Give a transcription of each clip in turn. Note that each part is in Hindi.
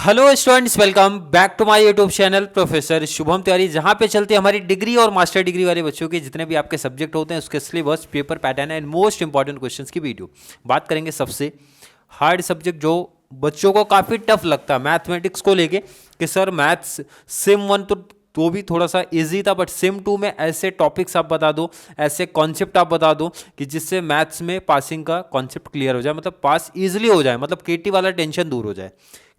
Hello students, welcome back to my YouTube channel professor Shubham Tiwari, जहां पे चलते हैं हमारी डिग्री और मास्टर डिग्री वाले बच्चों के जितने भी आपके सब्जेक्ट होते हैं उसके syllabus, paper pattern and most important questions की वीडियो। बात करेंगे सबसे हार्ड सब्जेक्ट जो बच्चों को काफ़ी टफ लगता है मैथमेटिक्स को लेके कि सर मैथ्स सेम वन तो भी थोड़ा सा इजी था, बट सेम टू में ऐसे टॉपिक्स आप बता दो, ऐसे कॉन्सेप्ट आप बता दो कि जिससे मैथ्स में पासिंग का कॉन्सेप्ट क्लियर हो जाए, मतलब पास इजीली हो जाए, मतलब केटी वाला टेंशन दूर हो जाए।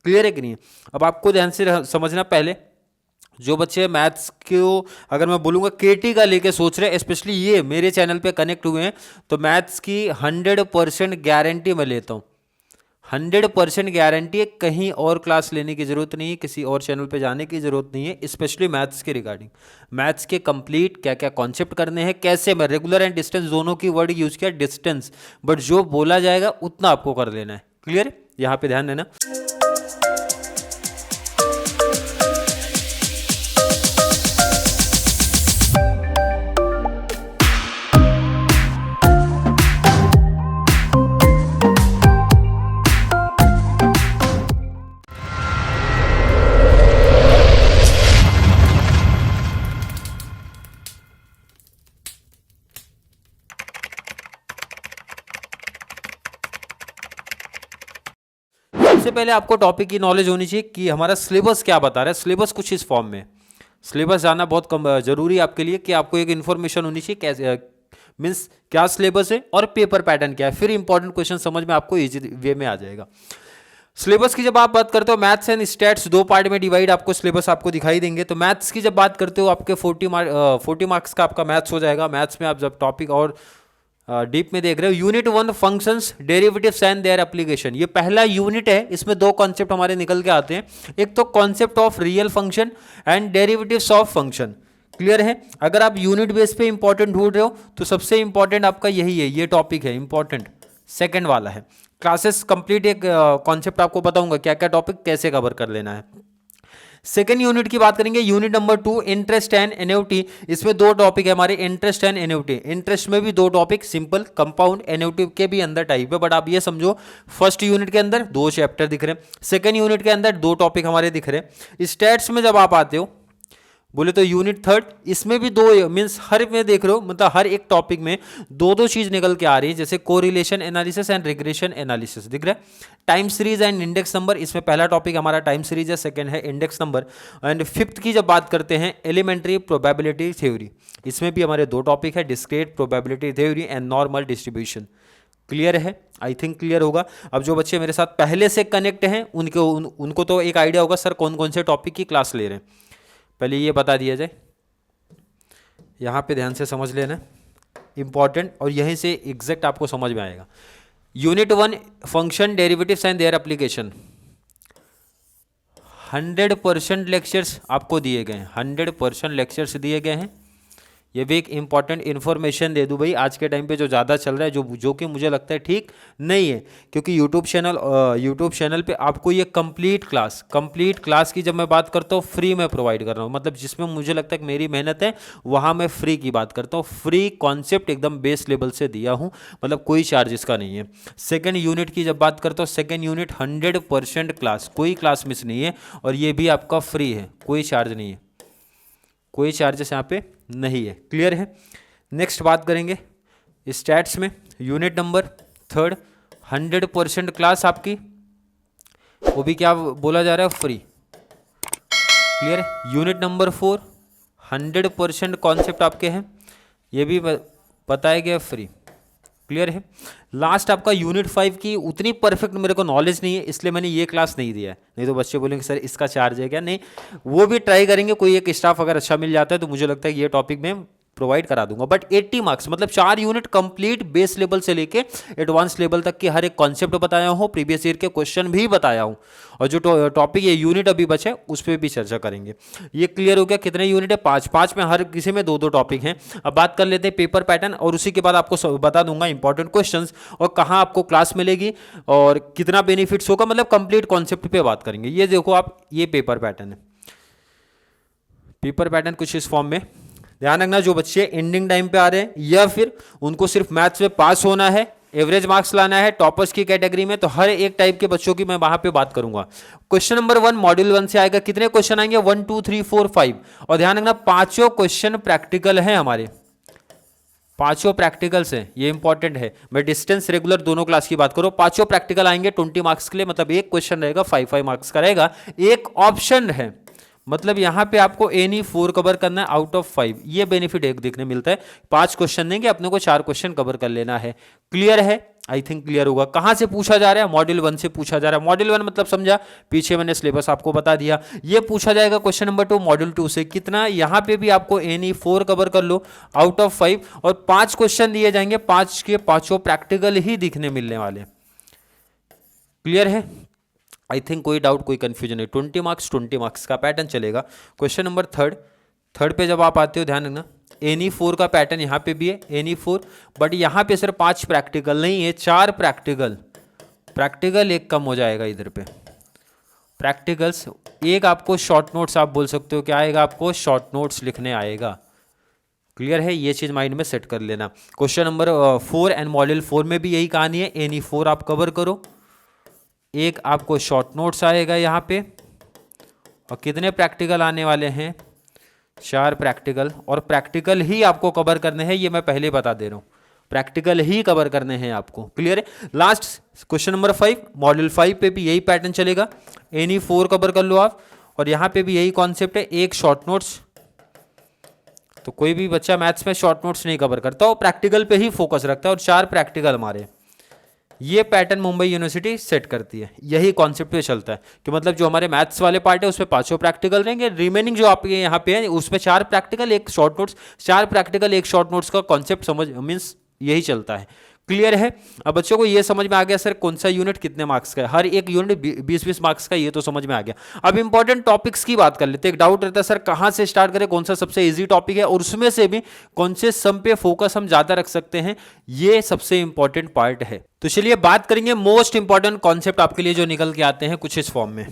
क्लियर है कि नहीं? अब आपको ध्यान से समझना, पहले जो बच्चे मैथ्स को अगर मैं बोलूँगा केटी का लेके सोच रहे हैं, स्पेशली ये मेरे चैनल पे कनेक्ट हुए हैं, तो मैथ्स की 100% गारंटी मैं लेता हूँ। 100% गारंटी है, कहीं और क्लास लेने की जरूरत नहीं है, किसी और चैनल पे जाने की जरूरत नहीं है, स्पेशली मैथ्स के रिगार्डिंग। मैथ्स के कंप्लीट क्या क्या कॉन्सेप्ट करने हैं, कैसे मैं रेगुलर एंड डिस्टेंस दोनों की वर्ड यूज किया, डिस्टेंस बट जो बोला जाएगा उतना आपको कर लेना है। क्लियर? यहाँ पे ध्यान देना। सबसे पहले आपको टॉपिक की नॉलेज होनी चाहिए कि हमारा सिलेबस क्या बता रहा है। सिलेबस कुछ इस फॉर्म में, सिलेबस जानना बहुत जरूरी है आपके लिए कि आपको एक इन्फॉर्मेशन होनी चाहिए कैसे मीन्स क्या सिलेबस है और पेपर पैटर्न क्या है, फिर इंपॉर्टेंट क्वेश्चन समझ में आपको इजी वे में आ जाएगा। सिलेबस की जब आप बात करते हो, मैथ्स एंड स्टैट्स दो पार्ट में डिवाइड आपको सिलेबस आपको दिखाई देंगे। तो मैथ्स की जब बात करते हो, आपके 40 मार्क्स का आपका मैथ्स हो जाएगा। मैथ्स में आप जब टॉपिक और डीप में देख रहे हो, unit 1 functions, derivatives and their application, ये पहला यूनिट है। इसमें दो कॉन्सेप्ट हमारे निकल के आते हैं, एक तो concept of real function and derivatives of function. Clear है? अगर आप यूनिट बेस पे इंपॉर्टेंट ढूंढ रहे हो तो सबसे इंपॉर्टेंट आपका यही है, ये टॉपिक है इंपॉर्टेंट, सेकंड वाला है। क्लासेस कंप्लीट एक कॉन्सेप्ट आपको बताऊंगा क्या क्या टॉपिक कैसे कवर कर लेना है। सेकेंड यूनिट की बात करेंगे, unit number 2 interest and annuity. इसमें दो टॉपिक है हमारे, इंटरेस्ट एंड एन्युटी। इंटरेस्ट में भी दो टॉपिक, सिंपल, कंपाउंड, एन्युटी के भी अंदर टाइप है, बट आप ये समझो फर्स्ट यूनिट के अंदर दो चैप्टर दिख रहे हैं, सेकेंड यूनिट के अंदर दो टॉपिक हमारे दिख रहे हैं। स्टैट्स में जब आप आते हो बोले तो यूनिट 3, इसमें भी दो, मीन्स हर में देख रहे हो, मतलब हर एक टॉपिक में दो दो चीज निकल के आ रही है, जैसे correlation analysis and regression analysis दिख रहा है। Time series and index number, इसमें पहला टॉपिक हमारा टाइम सीरीज है, सेकंड है इंडेक्स नंबर। एंड फिफ्थ की जब बात करते हैं, एलिमेंट्री प्रोबेबिलिटी थ्योरी, इसमें भी हमारे दो टॉपिक है, discrete probability theory and normal distribution. Clear है? आई थिंक क्लियर होगा। अब जो बच्चे मेरे साथ पहले से कनेक्ट हैं उनको तो एक आइडिया होगा सर कौन कौन से टॉपिक की क्लास ले रहे हैं। पहले ये बता दिया जाए, यहाँ पे ध्यान से समझ लेना, इंपॉर्टेंट, और यहीं से एग्जैक्ट आपको समझ में आएगा। Unit 1 function, derivatives and their application, 100% lectures आपको दिए गए हैं, 100% लेक्चर्स दिए गए हैं। ये भी एक इंपॉर्टेंट इन्फॉर्मेशन दे दूं भाई, आज के टाइम पे जो ज़्यादा चल रहा है, जो कि मुझे लगता है ठीक नहीं है, क्योंकि यूट्यूब चैनल पे आपको ये कंप्लीट क्लास की जब मैं बात करता हूँ फ्री में प्रोवाइड कर रहा हूँ, मतलब जिसमें मुझे लगता है कि मेरी मेहनत है वहाँ मैं फ्री की बात करता हूँ। फ्री कॉन्सेप्ट एकदम बेस लेवल से दिया हूँ, मतलब कोई चार्ज इसका नहीं है। सेकेंड यूनिट की जब बात करता हूँ, सेकेंड यूनिट 100% क्लास, कोई क्लास मिस नहीं है, और ये भी आपका फ्री है, कोई चार्ज नहीं है, कोई चार्जेस यहाँ पे नहीं है। क्लियर है? नेक्स्ट बात करेंगे स्टैट्स में, यूनिट नंबर 3 100% क्लास आपकी, वो भी क्या बोला जा रहा है, फ्री। क्लियर है? यूनिट नंबर 4 100% कॉन्सेप्ट आपके हैं, ये भी बताया गया फ्री। क्लियर है? लास्ट आपका यूनिट 5 की उतनी परफेक्ट मेरे को नॉलेज नहीं है, इसलिए मैंने ये क्लास नहीं दिया है, नहीं तो बच्चे बोलेंगे सर इसका चार्ज है क्या। नहीं, वो भी ट्राई करेंगे, कोई एक स्टाफ अगर अच्छा मिल जाता है तो मुझे लगता है ये टॉपिक में प्रोवाइड करा दूंगा। बट 80 मार्क्स, मतलब 4 यूनिट कंप्लीट बेस लेवल से लेके एडवांस लेवल तक के हर एक कॉन्सेप्ट बताया हूँ, प्रीवियस ईयर के क्वेश्चन भी बताया हूँ, और जो टॉपिक ये यूनिट अभी बचा है उस पर भी चर्चा करेंगे। ये क्लियर हो गया? कितने यूनिट है? 5 में हर किसी में दो दो टॉपिक हैं। अब बात कर लेते हैं पेपर पैटर्न, और उसी के बाद आपको बता दूंगा इंपॉर्टेंट क्वेश्चन और कहाँ आपको क्लास मिलेगी और कितना बेनिफिट्स होगा, मतलब कंप्लीट कॉन्सेप्ट पे बात करेंगे। ये देखो आप, ये पेपर पैटर्न है, पेपर पैटर्न कुछ इस फॉर्म में। ध्यान रखना, जो बच्चे एंडिंग टाइम पे आ रहे हैं या फिर उनको सिर्फ मैथ्स में पास होना है, एवरेज मार्क्स लाना है टॉपर्स की कैटेगरी में, तो हर एक टाइप के बच्चों की मैं वहां पे बात करूंगा। क्वेश्चन नंबर 1 मॉड्यूल 1 से आएगा। कितने क्वेश्चन आएंगे? 1 2 3 4 5। और ध्यान रखना पांचों क्वेश्चन प्रैक्टिकल हैं हमारे, पांचों प्रैक्टिकल्स हैं, ये इंपॉर्टेंट है। मैं डिस्टेंस रेगुलर दोनों क्लास की बात करूं, पांचों प्रैक्टिकल आएंगे 20 मार्क्स के लिए, मतलब एक क्वेश्चन रहेगा 5 मार्क्स का रहेगा। एक ऑप्शन है, मतलब यहां पे आपको एनी 4 कवर करना है आउट ऑफ 5, ये बेनिफिट एक देखने मिलता है। 5 क्वेश्चन देंगे, अपने को 4 क्वेश्चन कवर कर लेना है। क्लियर है? आई थिंक क्लियर होगा। कहां से पूछा जा रहा है? मॉड्यूल 1 से पूछा जा रहा है। मॉड्यूल 1 मतलब समझा, पीछे मैंने सिलेबस आपको बता दिया। ये पूछा जाएगा क्वेश्चन नंबर 2 मॉड्यूल 2 से। कितना? यहां पे भी आपको एनी 4 कवर कर लो आउट ऑफ 5, और 5 क्वेश्चन दिए जाएंगे, 5 के पांचों प्रैक्टिकल ही दिखने मिलने वाले। क्लियर है? आई थिंक कोई डाउट, कोई कंफ्यूजन नहीं। 20 मार्क्स का पैटर्न चलेगा। क्वेश्चन नंबर थर्ड पे जब आप आते हो, ध्यान रखना एनी 4 का पैटर्न यहाँ पे भी है, एनी 4, बट यहाँ पे सिर्फ 5 प्रैक्टिकल नहीं है, 4 प्रैक्टिकल एक कम हो जाएगा इधर पे। प्रैक्टिकल्स एक आपको शॉर्ट नोट्स आप बोल सकते हो, क्या आएगा आपको? शॉर्ट नोट्स लिखने आएगा। क्लियर है? ये चीज माइंड में सेट कर लेना। क्वेश्चन नंबर 4 एंड मॉड्यूल 4 में भी यही कहानी है, एनी 4 आप कवर करो, एक आपको शॉर्ट नोट्स आएगा यहाँ पे, और कितने प्रैक्टिकल आने वाले हैं? 4 प्रैक्टिकल, और प्रैक्टिकल ही आपको कवर करने हैं, ये मैं पहले बता दे रहा हूँ, प्रैक्टिकल ही कवर करने हैं आपको। क्लियर है? लास्ट क्वेश्चन नंबर 5 मॉड्यूल 5 पे भी यही पैटर्न चलेगा, एनी 4 कवर कर लो आप, और यहाँ पे भी यही कॉन्सेप्ट है, एक शॉर्ट नोट्स। तो कोई भी बच्चा मैथ्स में शॉर्ट नोट्स नहीं कवर करता, वो प्रैक्टिकल पे ही फोकस रखता है, और 4 प्रैक्टिकल हमारे। ये पैटर्न मुंबई यूनिवर्सिटी सेट करती है, यही कॉन्सेप्ट पे चलता है कि मतलब जो हमारे मैथ्स वाले पार्ट है उसमें 5 प्रैक्टिकल रहेंगे, रिमेनिंग जो आपके यहाँ पे है उसमें 4 प्रैक्टिकल एक शॉर्ट नोट्स, 4 प्रैक्टिकल एक शॉर्ट नोट्स का कॉन्सेप्ट समझ मीन्स यही चलता है। क्लियर है? अब बच्चों को ये समझ में आ गया सर कौन सा यूनिट कितने मार्क्स का है, हर एक यूनिट 20-20 मार्क्स का, ये तो समझ में आ गया। अब इंपॉर्टेंट टॉपिक्स की बात कर लेते हैं। एक डाउट रहता है सर कहाँ से स्टार्ट करें, कौन सा सबसे इजी टॉपिक है, और उसमें से भी कौन से सम पे फोकस हम ज्यादा रख सकते हैं, ये सबसे इंपॉर्टेंट पार्ट है। तो चलिए बात करेंगे मोस्ट इंपॉर्टेंट कॉन्सेप्ट आपके लिए जो निकल के आते हैं कुछ इस फॉर्म में,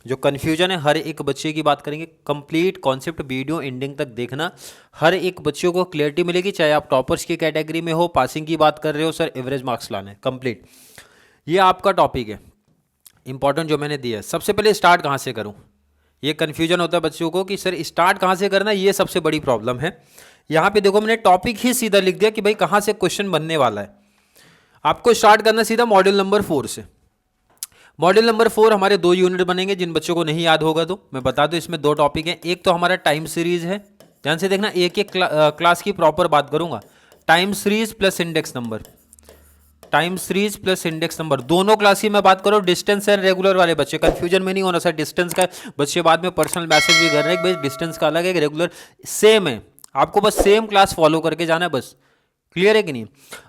जो कन्फ्यूजन है हर एक बच्चे की बात करेंगे। कंप्लीट कॉन्सेप्ट वीडियो एंडिंग तक देखना, हर एक बच्चों को क्लियरिटी मिलेगी, चाहे आप टॉपर्स की कैटेगरी में हो, पासिंग की बात कर रहे हो, सर एवरेज मार्क्स लाने कंप्लीट, ये आपका टॉपिक है इंपॉर्टेंट जो मैंने दिया है। सबसे पहले स्टार्ट कहाँ से करूँ, ये कन्फ्यूजन होता है बच्चों को कि सर स्टार्ट कहाँ से करना, ये सबसे बड़ी प्रॉब्लम है। यहाँ पे देखो मैंने टॉपिक ही सीधा लिख दिया कि भाई कहाँ से क्वेश्चन बनने वाला है। आपको स्टार्ट करना सीधा मॉड्यूल नंबर 4 से। मॉड्यूल नंबर 4 हमारे 2 यूनिट बनेंगे, जिन बच्चों को नहीं याद होगा तो मैं बता दूं, इसमें 2 टॉपिक हैं। एक तो हमारा टाइम सीरीज है, ध्यान से देखना, एक एक क्लास की प्रॉपर बात करूंगा। Time series plus index number, time series plus index number, दोनों क्लास की मैं बात करूं। डिस्टेंस एंड रेगुलर वाले बच्चे कंफ्यूजन में नहीं होना सर, डिस्टेंस का बच्चे बाद में पर्सनल मैसेज भी कर रहे हैं कि भाई डिस्टेंस का अलग है, रेगुलर सेम है, आपको बस सेम क्लास फॉलो करके जाना है बस। क्लियर है कि नहीं?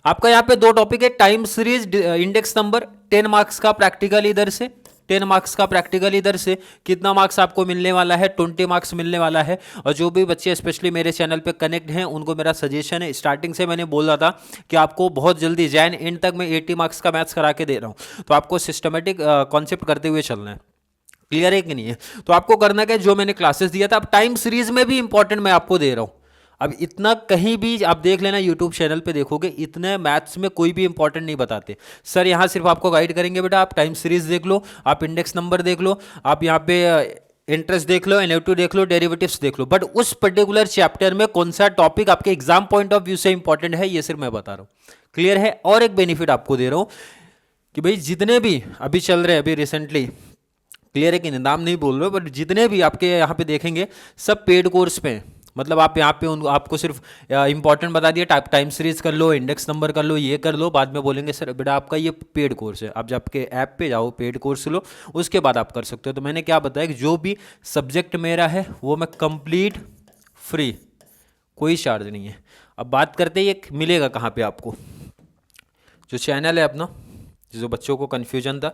आपका यहाँ पे 2 टॉपिक है, time series, index number, 10 marks का प्रैक्टिकल इधर से, 10 मार्क्स का प्रैक्टिकल इधर से। कितना मार्क्स आपको मिलने वाला है? 20 मार्क्स मिलने वाला है। और जो भी बच्चे स्पेशली मेरे चैनल पे कनेक्ट हैं उनको मेरा सजेशन है, स्टार्टिंग से मैंने बोला था कि आपको बहुत जल्दी जैन एंड तक मैं 80 मार्क्स का मैथ्स करा के दे रहा हूँ, तो आपको सिस्टमेटिक कॉन्सेप्ट करते हुए चलना है। क्लियर है कि नहीं है? तो आपको करना क्या है, जो मैंने क्लासेस दिया था, अब टाइम सीरीज में भी इंपॉर्टेंट मैं आपको दे रहा हूँ। अब इतना कहीं भी आप देख लेना, यूट्यूब चैनल पे देखोगे, इतने मैथ्स में कोई भी इंपॉर्टेंट नहीं बताते सर। यहाँ सिर्फ आपको गाइड करेंगे, बेटा आप टाइम सीरीज देख लो, आप इंडेक्स नंबर देख लो, आप यहाँ पे इंटरेस्ट देख लो, NF2 देख लो, डेरिवेटिव्स देख लो, बट उस पर्टिकुलर चैप्टर में कौन सा टॉपिक आपके एग्जाम पॉइंट ऑफ व्यू से इंपॉर्टेंट है, ये सिर्फ मैं बता रहा हूँ। क्लियर है? और एक बेनिफिट आपको दे रहा हूँ कि भाई जितने भी अभी चल रहे हैं, अभी रिसेंटली, क्लियर है कि नाम नहीं बोल रहे हो, बट जितने भी आपके यहाँ पे देखेंगे सब पेड कोर्स पे हैं। मतलब आप यहाँ पे आपको सिर्फ इंपॉर्टेंट बता दिया, टाइम सीरीज कर लो, इंडेक्स नंबर कर लो, ये कर लो, बाद में बोलेंगे सर बेटा आपका ये पेड कोर्स है, आप जब आपके ऐप पे जाओ पेड कोर्स लो, उसके बाद आप कर सकते हो। तो मैंने क्या बताया कि जो भी सब्जेक्ट मेरा है वो मैं कंप्लीट फ्री, कोई चार्ज नहीं है। अब बात करते हैं ये मिलेगा कहाँ पे आपको, जो चैनल है अपना, जो बच्चों को कन्फ्यूजन था,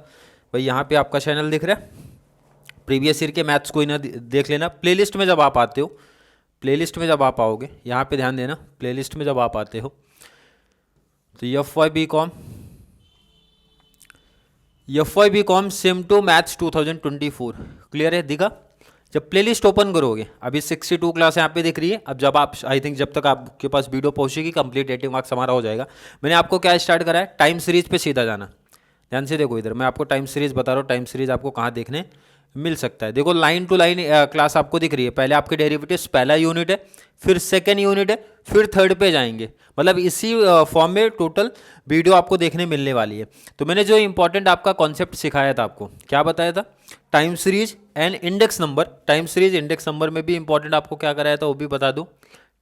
भाई यहाँ पे आपका चैनल दिख रहा है, प्रीवियस ईयर के मैथ्स कोई ना देख लेना। प्लेलिस्ट में जब आप आते हो, प्लेलिस्ट में जब आप आओगे, यहाँ पे ध्यान देना, प्लेलिस्ट में जब आप आते हो तो FY BCom sem two maths 2024, clear है? दिखा जब प्लेलिस्ट ओपन करोगे, अभी 62 क्लास यहाँ पे दिख रही है। अब जब आप आई थिंक जब तक आपके पास वीडियो पहुँचेगी कंप्लीट 80 मार्क्स हमारा हो जाएगा। मैंने आपको क्या स्टार्ट करा है, टाइम सीरीज पे सीधा जाना। ध्यान से देखो, इधर मैं आपको टाइम सीरीज बता रहा हूँ, टाइम सीरीज आपको कहाँ देखने मिल सकता है। देखो लाइन टू लाइन क्लास आपको दिख रही है। पहले आपके डेरिवेटिव्स पहला यूनिट है, फिर सेकेंड यूनिट है, फिर थर्ड पे जाएंगे। मतलब इसी फॉर्म में टोटल वीडियो आपको देखने मिलने वाली है। तो मैंने जो इंपॉर्टेंट आपका कॉन्सेप्ट सिखाया था, आपको क्या बताया था, time series and index number. Time series index number में भी इंपॉर्टेंट आपको क्या कराया था वो भी बता दूं।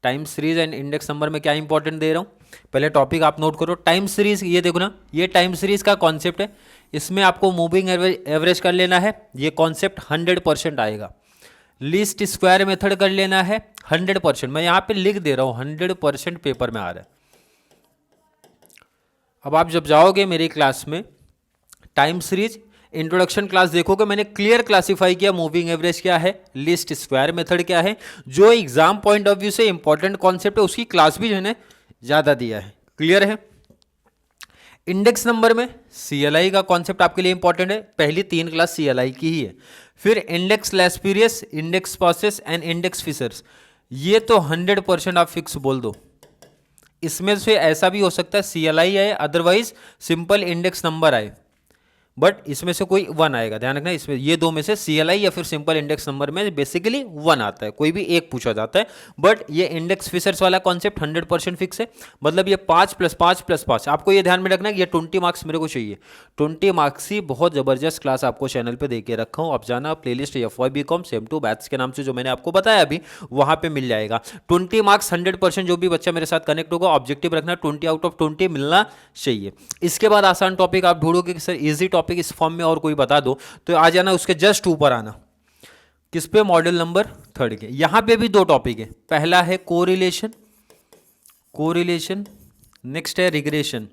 Time series and index number में क्या इंपॉर्टेंट दे रहा हूँ, पहले टॉपिक आप नोट करो। टाइम सीरीज, ये देखो ना, ये टाइम सीरीज का कॉन्सेप्ट है। इसमें आपको मूविंग एवरेज कर लेना है, ये कॉन्सेप्ट 100% आएगा। लीस्ट स्क्वायर मेथड कर लेना है 100%। मैं यहाँ पे लिख दे रहा हूँ 100% पेपर में आ रहा है। अब आप जब जाओगे मेरी क्लास में, टाइम सीरीज इंट्रोडक्शन क्लास देखोगे, मैंने क्लियर क्लासिफाई किया मूविंग एवरेज क्या है, लिस्ट स्क्वायर मेथड क्या है। जो एग्जाम पॉइंट ऑफ व्यू से इंपॉर्टेंट कॉन्सेप्ट है उसकी क्लास भी जो है ज़्यादा दिया है। क्लियर है। इंडेक्स नंबर में CLI का कॉन्सेप्ट आपके लिए इंपॉर्टेंट है। पहली 3 क्लास CLI की ही है। फिर index Laspeyres, index Paasche's and index Fisher's, ये तो 100% आप फिक्स बोल दो। इसमें से ऐसा भी हो सकता है CLI आए, अदरवाइज सिंपल इंडेक्स नंबर आए, बट इसमें से कोई 1 आएगा। ध्यान रखना, इसमें ये दो में से CLI या फिर सिंपल इंडेक्स नंबर में बेसिकली 1 आता है, कोई भी एक पूछा जाता है। बट ये इंडेक्स फिशर्स वाला कॉन्सेप्ट 100% फिक्स है। मतलब ये 5 + 5 + 5, आपको ये ध्यान में रखना है, ये 20 मार्क्स मेरे को चाहिए। 20 मार्क्स की बहुत ज़बरदस्त क्लास आपको चैनल पर दे के रखा हूँ। आप जाना, playlist FY BCom sem two batch के नाम से जो मैंने आपको बताया अभी, वहाँ पर मिल जाएगा। 20 मार्क्स 100%। जो भी बच्चा मेरे साथ कनेक्ट होगा, ऑब्जेक्टिव रखना 20 आउट ऑफ 20 मिलना चाहिए। इसके बाद आसान टॉपिक आप ढूंढोगे कि सर ईजी टॉपिक इस फॉर्म में और कोई बता दो, तो आ जाना उसके जस्ट ऊपर आना। किस पे, मॉड्यूल नंबर 3 के। यहां पे भी 2 टॉपिक है। पहला है कोरिलेशन, नेक्स्ट है रिग्रेशन।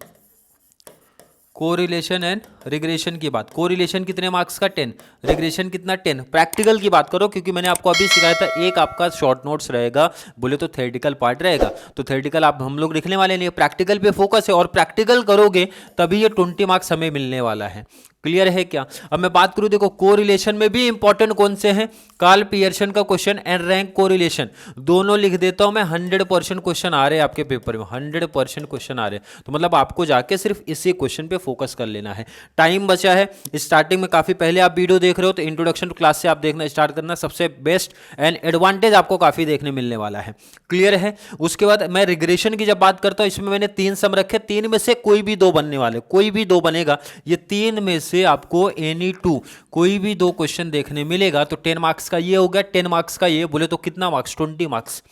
कोरिलेशन एंड रिग्रेशन की बात। कोरिलेशन कितने मार्क्स का, 10। रिग्रेशन कितना, 10। प्रैक्टिकल की बात करो, क्योंकि मैंने आपको अभी सिखाया था, एक आपका शॉर्ट नोट्स रहेगा, बोले तो थ्योरेटिकल पार्ट रहेगा। तो थ्योरेटिकल आप हम लोग लिखने वाले नहीं, प्रैक्टिकल पे फोकस है, और प्रैक्टिकल करोगे तभी ये 20 मार्क्स हमें मिलने वाला है। क्लियर है क्या। अब मैं बात करूं, देखो कोरिलेशन में भी इंपॉर्टेंट कौन से हैं, कार्ल पियर्सन का क्वेश्चन एंड रैंक कोरिलेशन, दोनों लिख देता हूं मैं। 100% क्वेश्चन आ रहे हैं आपके पेपर में, 100% क्वेश्चन आ रहे हैं। तो मतलब आपको जाके सिर्फ इसी क्वेश्चन पे फोकस कर लेना है। टाइम बचा है, स्टार्टिंग में काफी पहले आप वीडियो देख रहे हो, तो इंट्रोडक्शन क्लास से आप देखना स्टार्ट करना, सबसे बेस्ट एंड एडवांटेज आपको काफी देखने मिलने वाला है। क्लियर है। उसके बाद मैं रिग्रेशन की जब बात करता हूं, इसमें मैंने 3 सम रखे, 3 में से कोई भी 2 बनने वाले, कोई भी 2 बनेगा। ये 3 में से आपको एनी 2 कोई भी 2 क्वेश्चन देखने मिलेगा। तो 10 मार्क्स का ये हो गया, 10 मार्क्स का ये, बोले तो कितना मार्क्स, 20 मार्क्स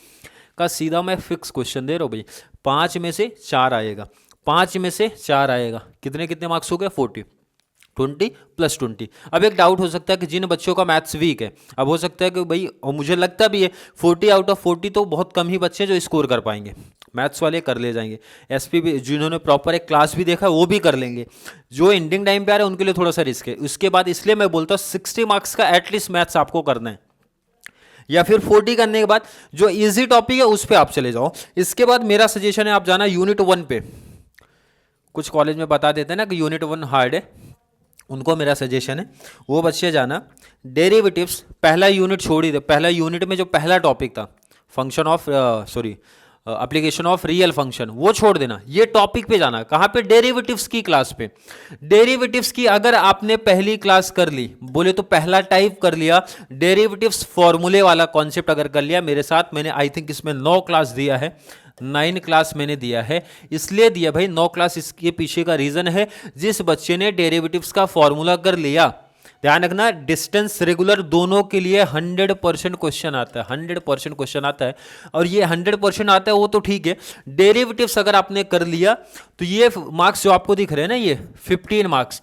का सीधा मैं फिक्स क्वेश्चन दे रहा हूं भाई। 5 में से 4 आएगा, 5 में से 4 आएगा, कितने कितने मार्क्स हो गए, 40। 20 + 20। अब एक डाउट हो सकता है कि जिन बच्चों का मैथ्स वीक है, अब हो सकता है कि भाई, और मुझे लगता भी है 40 आउट ऑफ 40 तो बहुत कम ही बच्चे जो स्कोर कर पाएंगे। मैथ्स वाले कर ले जाएंगे, SP भी जिन्होंने प्रॉपर एक क्लास भी देखा वो भी कर लेंगे। जो एंडिंग टाइम पे आ रहे हैं उनके लिए थोड़ा सा रिस्क है। उसके बाद इसलिए मैं बोलता हूँ 60 मार्क्स का एटलीस्ट मैथ्स आपको करना है, या फिर 40 करने के बाद जो इजी टॉपिक है उस पर आप चले जाओ। इसके बाद मेरा सजेशन है आप जाना यूनिट 1 पे। कुछ कॉलेज में बता देते हैं ना कि यूनिट 1 हार्ड है, उनको मेरा सजेशन है वो बच्चे जाना। डेरिवेटिव्स पहला यूनिट छोड़ ही दे। पहला यूनिट में जो पहला टॉपिक था, function of application of real function, वो छोड़ देना, ये टॉपिक पे जाना। कहाँ पे, डेरिवेटिव्स की क्लास पे। डेरिवेटिव्स की अगर आपने पहली क्लास कर ली, बोले तो पहला टाइप कर लिया, डेरिवेटिव्स फॉर्मूले वाला कॉन्सेप्ट अगर कर लिया मेरे साथ, मैंने आई थिंक इसमें 9 क्लास दिया है, 9 क्लास मैंने दिया है। इसलिए दिया भाई 9 क्लास, इसके पीछे का रीजन है, जिस बच्चे ने डेरिवेटिव्स का फॉर्मूला कर लिया, ध्यान रखना, डिस्टेंस रेगुलर दोनों के लिए 100% क्वेश्चन आता है, 100% क्वेश्चन आता है। और ये 100% आता है वो तो ठीक है, डेरिवेटिव्स अगर आपने कर लिया तो ये मार्क्स जो आपको दिख रहे हैं ना, ये 15 मार्क्स,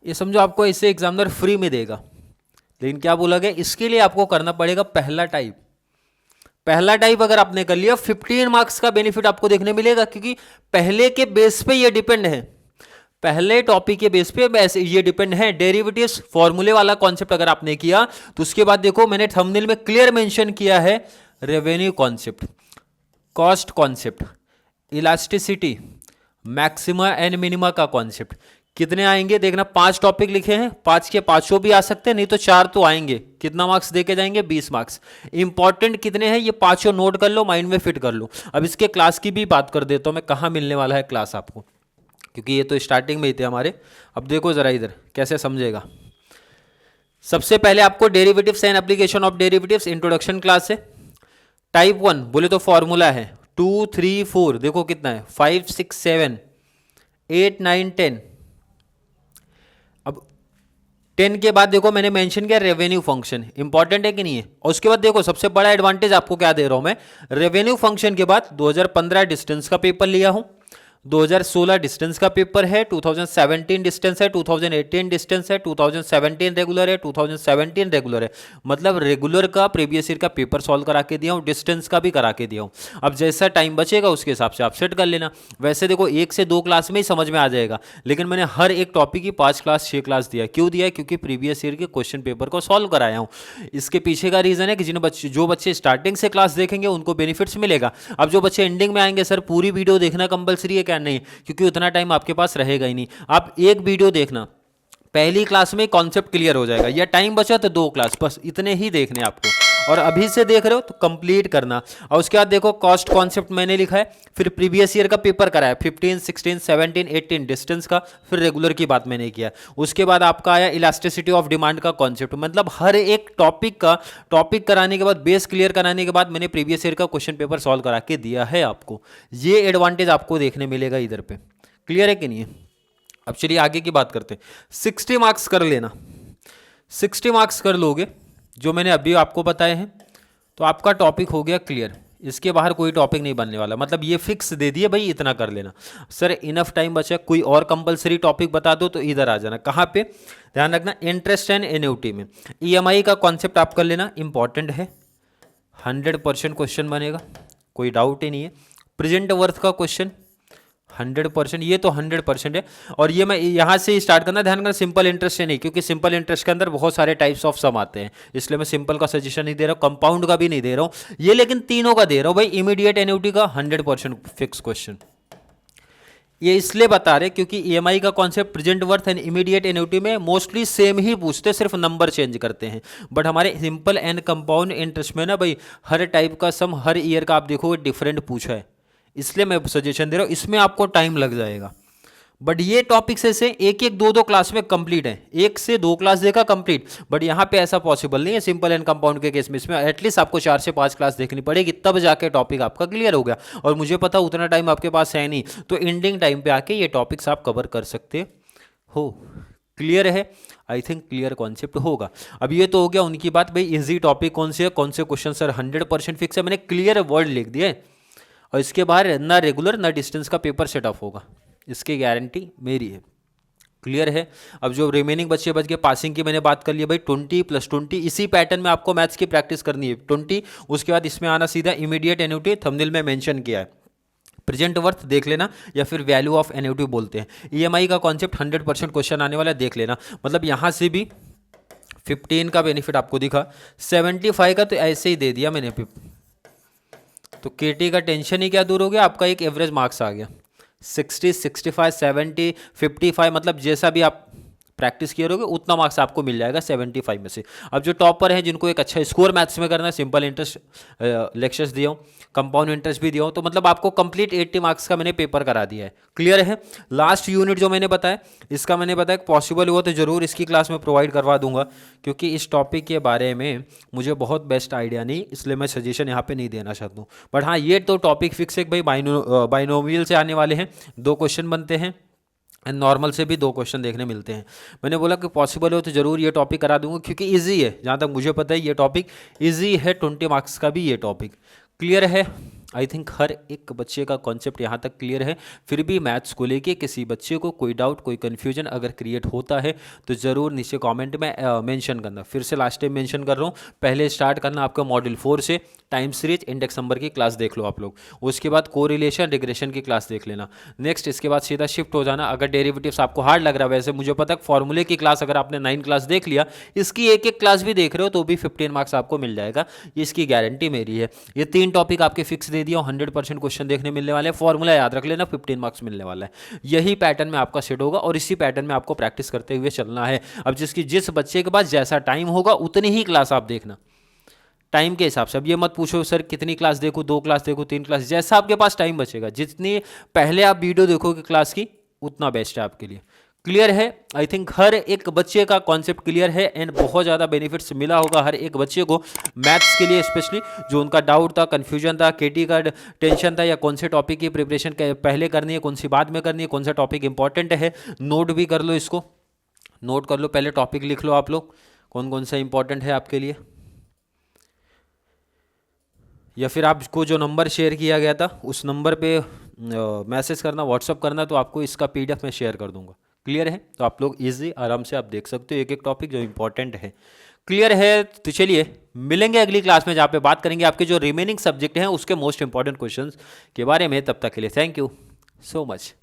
ये समझो आपको इसे एग्जामिनर फ्री में देगा। लेकिन क्या बोला गया, इसके लिए आपको करना पड़ेगा पहला टाइप। पहला टाइप अगर आपने कर लिया, 15 मार्क्स का बेनिफिट आपको देखने मिलेगा, क्योंकि पहले के बेस पे ये डिपेंड है, पहले टॉपिक के बेस पे ये डिपेंड है। डेरिवेटिव्स फॉर्मूले वाला कॉन्सेप्ट अगर आपने किया, तो उसके बाद देखो मैंने थंबनेल में क्लियर मेंशन किया है, revenue concept, cost concept, elasticity, maxima and minima का कॉन्सेप्ट, कितने आएंगे देखना, 5 टॉपिक लिखे हैं, 5 के 5 भी आ सकते हैं, नहीं तो 4 तो आएंगे। कितना मार्क्स देके जाएंगे? 20 मार्क्स। इंपॉर्टेंट कितने हैं ये 5 नोट कर लो, माइंड में फिट कर लो। अब इसके क्लास की भी बात कर देता हूँ मैं, कहाँ मिलने वाला है क्लास आपको, क्योंकि ये तो स्टार्टिंग में ही थे हमारे। अब देखो जरा इधर कैसे समझेगा। सबसे पहले आपको derivatives and application of derivatives introduction class है। टाइप 1 बोले तो फॉर्मूला है 2 3 4, देखो कितना है 5 6 7 8 9 10। अब 10 के बाद देखो मैंने मेंशन किया रेवेन्यू फंक्शन, इंपॉर्टेंट है कि नहीं है। और उसके बाद देखो सबसे बड़ा एडवांटेज आपको क्या दे रहा हूं मैं, रेवेन्यू फंक्शन के बाद 2015 डिस्टेंस का पेपर लिया हूं, 2016 डिस्टेंस का पेपर है, 2017 डिस्टेंस है, 2018 डिस्टेंस है, 2017 रेगुलर है, 2017 रेगुलर है। मतलब रेगुलर का प्रीवियस ईयर का पेपर सॉल्व करा के दिया हूँ, डिस्टेंस का भी करा के दिया हूँ। अब जैसा टाइम बचेगा उसके हिसाब से आप सेट कर लेना। वैसे देखो 1 से 2 क्लास में ही समझ में आ जाएगा, लेकिन मैंने हर एक टॉपिक की 5 क्लास 6 क्लास दिया। क्यों दिया? क्योंकि प्रीवियस ईयर के क्वेश्चन पेपर को सॉल्व कराया हूँ। इसके पीछे का रीजन है कि जो बच्चे स्टार्टिंग से क्लास देखेंगे उनको बेनिफिट्स मिलेगा। अब जो बच्चे एंडिंग में आएंगे सर पूरी वीडियो देखना कंपलसरी है क्या? नहीं, क्योंकि उतना टाइम आपके पास रहेगा ही नहीं। आप एक वीडियो देखना, पहली क्लास में कॉन्सेप्ट क्लियर हो जाएगा, या टाइम बचा तो 2 क्लास, बस इतने ही देखने आपको। और अभी से देख रहे हो तो कंप्लीट करना। और उसके बाद देखो कॉस्ट कॉन्सेप्ट मैंने लिखा है, फिर प्रीवियस ईयर का पेपर कराया 15 16 17 18 डिस्टेंस का, फिर रेगुलर की बात मैंने किया। उसके बाद आपका आया इलास्टिसिटी ऑफ डिमांड का कॉन्सेप्ट। मतलब हर एक टॉपिक कराने के बाद, बेस क्लियर कराने के बाद मैंने प्रीवियस ईयर का क्वेश्चन पेपर सॉल्व करा के दिया है आपको। ये एडवांटेज आपको देखने मिलेगा इधर पे। क्लियर है कि नहीं है? अब चलिए आगे की बात करते हैं। 60 मार्क्स कर लेना, 60 मार्क्स कर लोगे जो मैंने अभी आपको बताए हैं, तो आपका टॉपिक हो गया क्लियर। इसके बाहर कोई टॉपिक नहीं बनने वाला, मतलब ये फिक्स दे दिए भाई इतना कर लेना। सर इनफ टाइम बचा, कोई और कंपलसरी टॉपिक बता दो तो इधर आ जाना। कहाँ पे ध्यान रखना? इंटरेस्ट एंड एन्युटी में। ईएमआई का कॉन्सेप्ट आप कर लेना, इंपॉर्टेंट है, 100% क्वेश्चन बनेगा, कोई डाउट ही नहीं है। प्रेजेंट वर्थ का क्वेश्चन 100%, ये तो 100% है। और ये मैं यहाँ से स्टार्ट करना, ध्यान करना, सिंपल इंटरेस्ट से नहीं, क्योंकि सिंपल इंटरेस्ट के अंदर बहुत सारे टाइप्स ऑफ सम आते हैं, इसलिए मैं सिंपल का सजेशन नहीं दे रहा हूँ, कंपाउंड का भी नहीं दे रहा हूँ ये, लेकिन तीनों का दे रहा हूँ भाई। इमीडिएट एन्युटी का 100% फिक्स क्वेश्चन। ये इसलिए बता रहे क्योंकि ईएमआई का concept present worth and immediate annuity में मोस्टली सेम ही पूछते, सिर्फ नंबर चेंज करते हैं। बट हमारे सिंपल एंड कंपाउंड इंटरेस्ट में ना भाई हर टाइप का सम हर ईयर का आप देखोगे डिफरेंट पूछा है, इसलिए मैं सजेशन दे रहा हूँ। इसमें आपको टाइम लग जाएगा, बट ये टॉपिक्स ऐसे एक एक 2 क्लास में कंप्लीट है, 1 से 2 क्लास देखा कंप्लीट। बट यहाँ पे ऐसा पॉसिबल नहीं है सिंपल एंड कंपाउंड के केस में, इसमें एटलीस्ट आपको 4 से 5 क्लास देखनी पड़ेगी, तब जाके टॉपिक आपका क्लियर हो गया। और मुझे पता उतना टाइम आपके पास है नहीं, तो एंडिंग टाइम पे आके ये टॉपिक्स आप कवर कर सकते हो। क्लियर है? आई थिंक क्लियर कॉन्सेप्ट होगा। अब ये तो हो गया उनकी बात, भाई इजी टॉपिक कौन से है, कौन से क्वेश्चन सर 100% फिक्स है, मैंने क्लियर वर्ड लिख दिया है। और इसके बाहर ना रेगुलर ना डिस्टेंस का पेपर सेट ऑफ होगा, इसकी गारंटी मेरी है। क्लियर है? अब जो रिमेनिंग बच्चे बच गए, पासिंग की मैंने बात कर ली भाई, 20 + 20 इसी पैटर्न में आपको मैथ्स की प्रैक्टिस करनी है। 20 उसके बाद इसमें आना सीधा इमीडिएट एन्युटी, थंबनेल में मेंशन किया है, प्रेजेंट वर्थ देख लेना, या फिर वैल्यू ऑफ एन्युटी बोलते हैं। ईएमआई का कॉन्सेप्ट 100% क्वेश्चन आने वाला है, देख लेना। मतलब यहाँ से भी 15 का बेनिफिट आपको दिखा, 75 का तो ऐसे ही दे दिया मैंने, तो केटी का टेंशन ही क्या दूर हो गया, आपका एक एवरेज मार्क्स आ गया। 60 65 70 55, मतलब जैसा भी आप प्रैक्टिस किए रहोगे उतना मार्क्स आपको मिल जाएगा 75 में से। अब जो टॉपर हैं जिनको एक अच्छा स्कोर मैथ्स में करना है, सिंपल इंटरेस्ट लेक्चर्स दिया हूँ, कंपाउंड इंटरेस्ट भी दिया हूँ, तो मतलब आपको कंप्लीट 80 मार्क्स का मैंने पेपर करा दिया है। क्लियर है? लास्ट यूनिट जो मैंने बताया, इसका मैंने बताया पॉसिबल हुआ तो जरूर इसकी क्लास में प्रोवाइड करवा दूंगा, क्योंकि इस टॉपिक के बारे में मुझे बहुत बेस्ट आइडिया नहीं, इसलिए मैं सजेशन यहाँ पे नहीं देना चाहता हूँ। बट हाँ, ये तो टॉपिक फिक्स है भाई, बाइनोमियल से आने वाले हैं, 2 क्वेश्चन बनते हैं, एंड नॉर्मल से भी 2 क्वेश्चन देखने मिलते हैं। मैंने बोला कि पॉसिबल हो तो ज़रूर ये टॉपिक करा दूंगा, क्योंकि इजी है, जहाँ तक मुझे पता है ये टॉपिक इजी है, 20 मार्क्स का भी ये टॉपिक। क्लियर है? आई थिंक हर एक बच्चे का कॉन्सेप्ट यहाँ तक क्लियर है। फिर भी मैथ्स को लेके किसी बच्चे को कोई डाउट, कोई कन्फ्यूजन अगर क्रिएट होता है तो ज़रूर नीचे कमेंट में मेंशन करना। फिर से लास्ट टाइम मेंशन कर रहा हूँ, पहले स्टार्ट करना आपका मॉड्यूल 4 से, टाइम सीरीज इंडेक्स नंबर की क्लास देख लो आप लोग, उसके बाद कोरिलेशन रिग्रेशन की क्लास देख लेना। नेक्स्ट इसके बाद सीधा शिफ्ट हो जाना, अगर डेरिवेटिव्स आपको हार्ड लग रहा है, वैसे मुझे पता है फॉर्मूले की क्लास अगर आपने 9 क्लास देख लिया, इसकी एक क्लास भी देख रहे हो तो भी 15 मार्क्स आपको मिल जाएगा, इसकी गारंटी मेरी है। ये 3 टॉपिक आपके फिक्स दे दे दिया, 100% क्वेश्चन देखने मिलने वाले हैं, फॉर्मूला याद रख लेना, 15 मार्क्स मिलने वाला है। यही पैटर्न में आपका सेट होगा और इसी पैटर्न में आपको प्रैक्टिस करते हुए चलना है। अब जिस बच्चे के पास जैसा टाइम होगा उतनी ही क्लास आप देखना, टाइम के हिसाब से। अब ये मत पूछो सर कितनी क्लास देखूँ, 2 क्लास देखूँ, 3 क्लास, जैसा आपके पास टाइम बचेगा, जितनी पहले आप वीडियो देखोगे क्लास की उतना बेस्ट है आपके लिए। क्लियर है? आई थिंक हर एक बच्चे का कॉन्सेप्ट क्लियर है एंड बहुत ज़्यादा बेनिफिट्स मिला होगा हर एक बच्चे को मैथ्स के लिए, स्पेशली जो उनका डाउट था, कन्फ्यूजन था, केटी का टेंशन था, या कौन से टॉपिक की प्रिपरेशन पहले करनी है, कौन सी बाद में करनी है, कौन सा टॉपिक इंपॉर्टेंट है। नोट भी कर लो, इसको नोट कर लो, पहले टॉपिक लिख लो आप लोग कौन कौन सा इंपॉर्टेंट है आपके लिए, या फिर आपको जो नंबर शेयर किया गया था उस नंबर पे मैसेज करना, व्हाट्सअप करना, तो आपको इसका PDF मैं शेयर कर दूंगा। क्लियर है? तो आप लोग इजी आराम से आप देख सकते हो एक एक टॉपिक जो इंपॉर्टेंट है। क्लियर है? तो चलिए मिलेंगे अगली क्लास में जहाँ पे बात करेंगे आपके जो रिमेनिंग सब्जेक्ट हैं उसके मोस्ट इंपॉर्टेंट क्वेश्चंस के बारे में। तब तक के लिए थैंक यू सो मच।